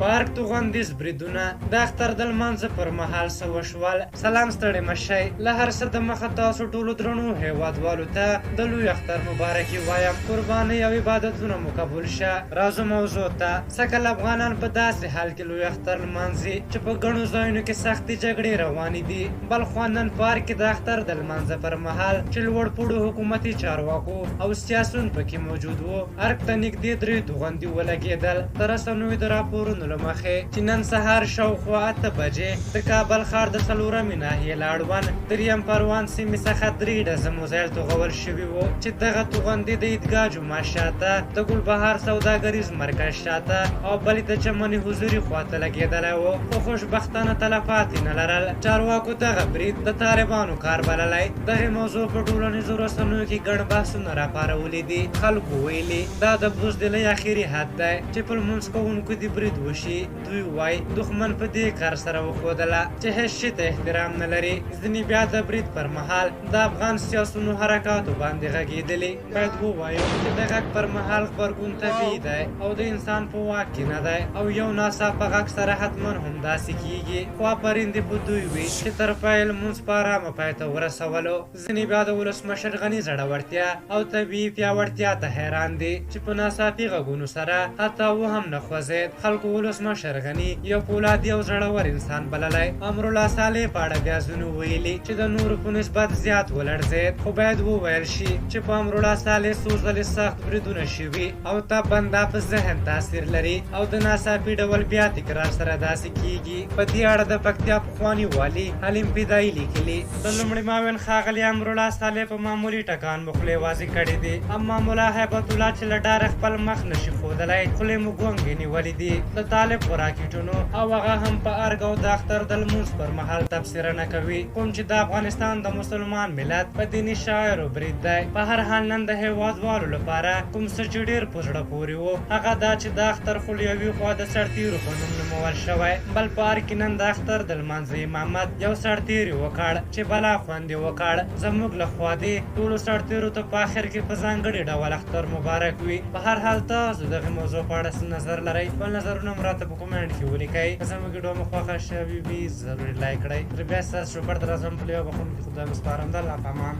پارک توغندیز بریدونه د اختر د لمانځه پر مهال څه وشول. سلام ستړي مشئ. له هر څه د مخه تاسو ټولو درنو هیوادوالو ته د لوی اختر مبارکي وایم. قربانۍ او عبادتونه مو قبول شه. راځو موضوع ته. سکل افغانان په داسې حال کې لوی اختر لمانځي چې په ګڼو ځایونو کې سختې جګړې روانې دي. بل خوا نن پارک کې د اختر د لمانځه پر مهال چې لوړ پوړو حکومتي چارواکو او سیاسون پکې موجود وو، ارګ ته نږدې 3 توغندي ولګېدل. د رسنیو د راپورونو له مخې چې نن سهار شاوخوا 8 بجې د کابل ښار د څلورمې ناحیې له اړوند دریم پروان سیمې څخه 3 ډزه موزایل توغول شوي وو چې دغه توغندي د عیدګاه جومات شاته، د ګلبهار سوداګریز مرکز شاته او بلې د چمنې حضوري خواته لګېدلی وو، خو خوشبختانه تلفات یې نه لرل. چارواکو دغه برید د طالبانو کار بللی. دغې موضوع په ټولنیزو رسنیو کې ګڼ بحثونه راپارولي دي. خلکو ویلي دا د بزدلۍ اخري حد دی چې په لمونځ کوونکو دې برید وشي. دوی وایي دښمن په دې کار سره وښودله چې هېڅ شي ته احترام نه لري. ځینې بیا د برید پر مهال د افغان سیاسونو حرکاتو باندې غږېدلي. باید ووایو چې د غږ پر مهال غبرګون طبیعي دی او د انسان په واک کې نه دی او یو ناڅاپه غږ سره حتما همداسې کیږي. خو آفرین دې په دوی وي چې تر پایه لمونځ په ارامه پای ته ورسولو. ځینې بیا د ولسمشر غني زړورتیا او طبیعي پیاوړتیا ته حیران دي چې په ناڅاپي غږونو سره حتی و هم نه خوځېد. خلکو ولسمشر غني یو پولادي او زړور انسان بللی. امرالله صالح په اړه بیا ځینو ویلي چې د نورو په نسبت زیات ولړزېد. خو باید وویل شي چې په امرالله صالح څو ځلې سخت بریدونه شوي او تا بنده په ذهن تاثیر لري او د ناڅاپي ډول بیا تکرار سره داسې کیږي. په دې اړه د پکتیا پخواني والي حلیم فدایي لیکلي د لومړي معاون ښاغلي امرالله صالح په معمولي ټکان مو خولې وازې کړې دي، اما ملا هیبت الله چې له ډاره خپل مخ نشي ښودلی خولې مو ګونګې نیولې دي. د طالب په راکېټونو او هغه هم په ارګ او د اختر د لمونځ پر مهال تبصره نه کوي، کوم چې د افغانستان د مسلمان ملت په دیني شاعرو برید دی. په هر حال نن د هیوادوالو لپاره کوم څه چې ډېر په زړه پورې و هغه دا چې د اختر خو له یوې خوا د سرتیرو په نوم نومول شوی، بل په ارګ کې نن د اختر د لمانځه امامت یو سرتیري وکړ چې بلا خوند یې وکړ. زموږ له خوا دې ټولو سرتیرو ته په آخر کې په ځانګړي ډول اختر مبارک وي. په هر حال تاسو دغې موضوع په اړه څه نظر لرئ؟ خپل نظرونه مو راته په کومنټ کې ولیکئ. که زموږ ویډیو مو خوښه شوې وي ضروري لایک کړئ. تر بیا ستاسو شکر ته راځم. په لیو بخښونکي خدای مو سپارم. د الله په امان.